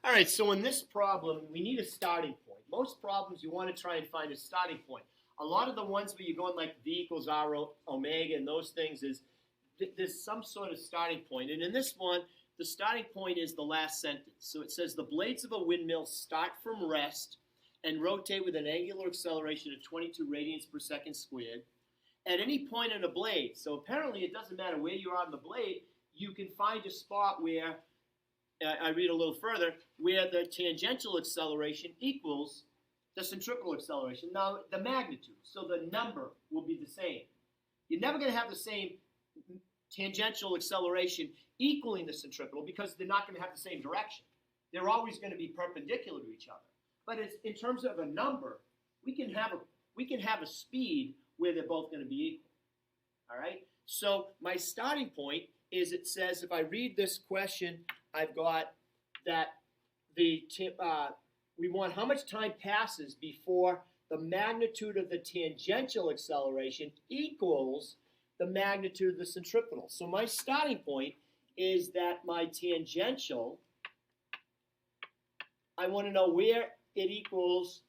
All right, so in this problem, we need a starting point. Most problems, you want to try and find a starting point. A lot of the ones where you're going like V equals R omega and those things is there's some sort of starting point. And in this one, the starting point is the last sentence. So it says the blades of a windmill start from rest and rotate with an angular acceleration of 22 radians per second squared at any point in a blade. So apparently it doesn't matter where you are on the blade, you can find a spot where, I read a little further, where the tangential acceleration equals the centripetal acceleration. Now, the magnitude, so the number will be the same. You're never going to have the same tangential acceleration equaling the centripetal because they're not going to have the same direction. They're always going to be perpendicular to each other. But it's, in terms of a number, we can have a speed where they're both going to be equal. All right? So my starting point is it says, if I read this question, I've got that we want how much time passes before the magnitude of the tangential acceleration equals the magnitude of the centripetal. So my starting point is that my tangential, I want to know where it equals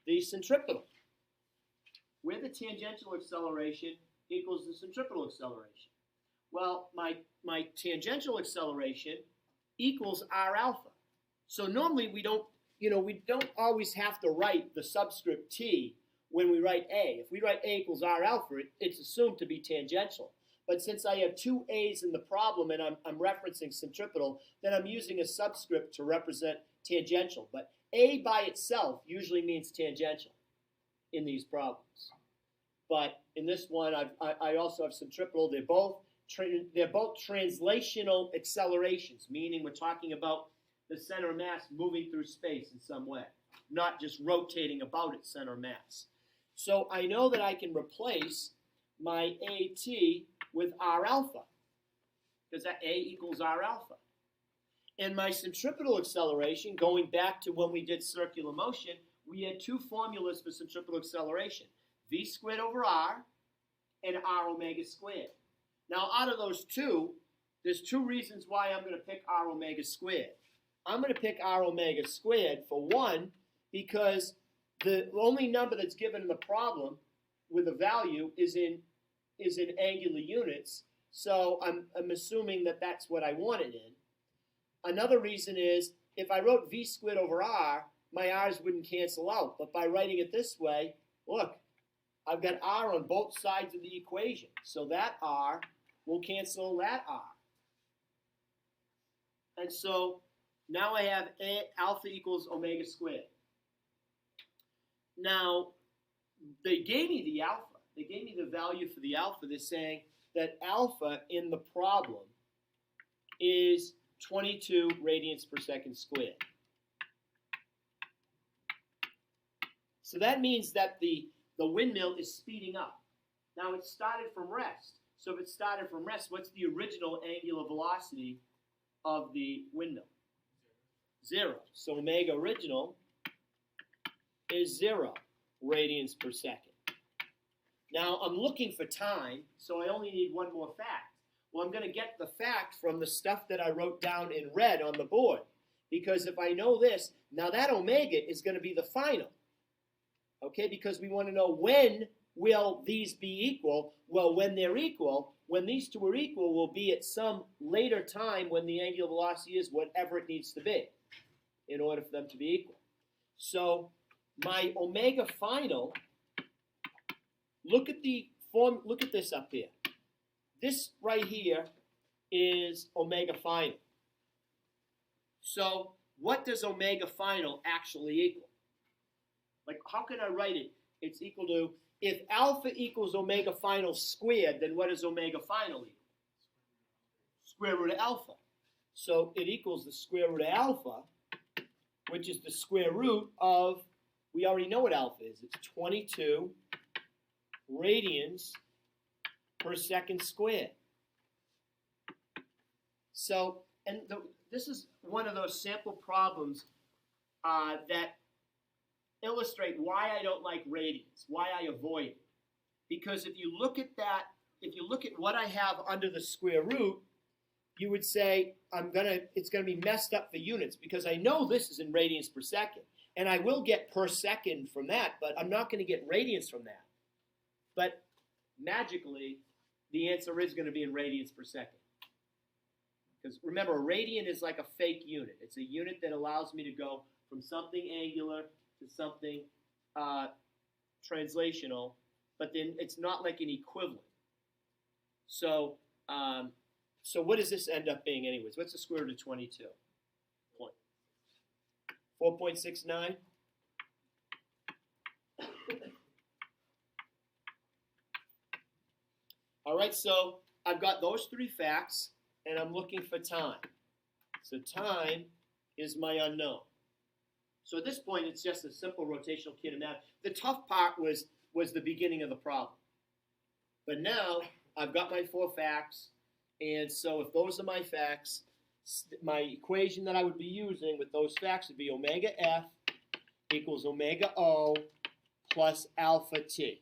the centripetal. Where the tangential acceleration equals the centripetal acceleration. Well, my tangential acceleration equals r alpha. So normally we don't always have to write the subscript t when we write a. If we write a equals r alpha, it's assumed to be tangential. But since I have two a's in the problem and I'm referencing centripetal, then I'm using a subscript to represent tangential. But a by itself usually means tangential in these problems. But in this one, I also have centripetal. They're both translational accelerations, meaning we're talking about the center of mass moving through space in some way, not just rotating about its center of mass. So I know that I can replace my AT with R alpha, because that A equals R alpha. And my centripetal acceleration, going back to when we did circular motion, we had two formulas for centripetal acceleration, V squared over R and R omega squared. Now, out of those two, there's two reasons why I'm going to pick R omega squared. I'm going to pick R omega squared, for one, because the only number that's given in the problem with a value is in angular units, so I'm assuming that that's what I want it in. Another reason is, if I wrote V squared over R, my R's wouldn't cancel out. But by writing it this way, look, I've got R on both sides of the equation. So that R will cancel that R. And so now I have alpha equals omega squared. Now, they gave me the alpha. They gave me the value for the alpha. They're saying that alpha in the problem is 22 radians per second squared. So that means that the windmill is speeding up. Now, it started from rest. So if it started from rest, what's the original angular velocity of the windmill? 0. So omega original is 0 radians per second. Now, I'm looking for time, so I only need one more fact. Well, I'm going to get the fact from the stuff that I wrote down in red on the board. Because if I know this, now that omega is going to be the final. Okay, because we want to know when will these be equal. Well, when they're equal, when these two are equal, will be at some later time when the angular velocity is whatever it needs to be in order for them to be equal. So my omega final, look at this up here. This right here is omega final. So what does omega final actually equal? Like, how can I write it? It's equal to, if alpha equals omega final squared, then what does omega final equal? Square root of alpha. So it equals the square root of alpha, which is the square root of, we already know what alpha is. It's 22 radians per second squared. So, and this is one of those sample problems that illustrate why I don't like radians, why I avoid it. Because if you look at that, if you look at what I have under the square root, you would say it's gonna be messed up for units because I know this is in radians per second, and I will get per second from that, but I'm not gonna get radians from that. But magically, the answer is gonna be in radians per second. Because remember, a radian is like a fake unit. It's a unit that allows me to go from something angular to something translational, but then it's not like an equivalent. So, so what does this end up being anyways? What's the square root of 22? 4.69? All right, so I've got those three facts, and I'm looking for time. So time is my unknown. So at this point, it's just a simple rotational kinematic. The tough part was the beginning of the problem. But now I've got my four facts, and so if those are my facts, my equation that I would be using with those facts would be omega F equals omega O plus alpha T.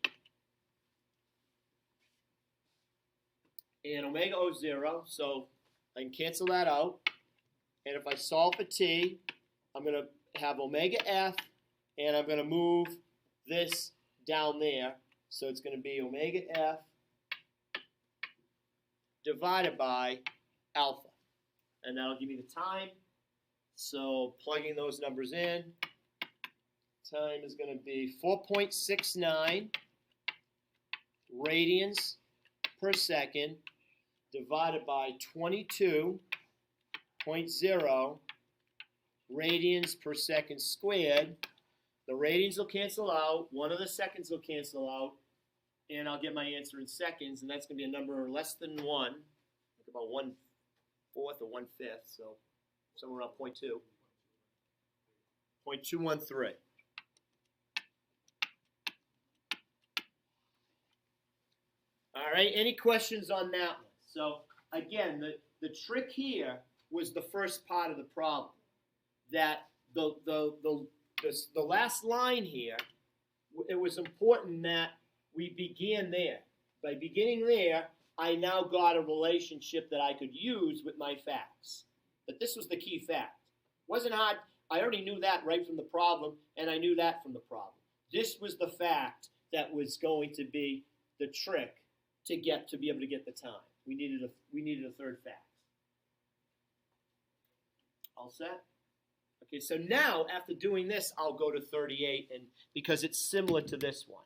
And omega O is 0, so I can cancel that out. And if I solve for T, I'm going to have omega F, and I'm going to move this down there. So it's going to be omega F divided by alpha. And that'll give me the time. So plugging those numbers in, time is going to be 4.69 radians per second divided by 22.0 radians per second squared. The radians will cancel out, one of the seconds will cancel out, and I'll get my answer in seconds, and that's going to be a number less than 1, like about 1/4 or 1/5, so somewhere around 0.2. 0.213. All right, any questions on that one? So again, the trick here was the first part of the problem. That the last line here, it was important that we began there. By beginning there, I now got a relationship that I could use with my facts. But this was the key fact. It wasn't hard. I already knew that right from the problem, and I knew that from the problem. This was the fact that was going to be the trick to be able to get the time. We needed a third fact. All set? Okay, so now after doing this, I'll go to 38, and because it's similar to this one.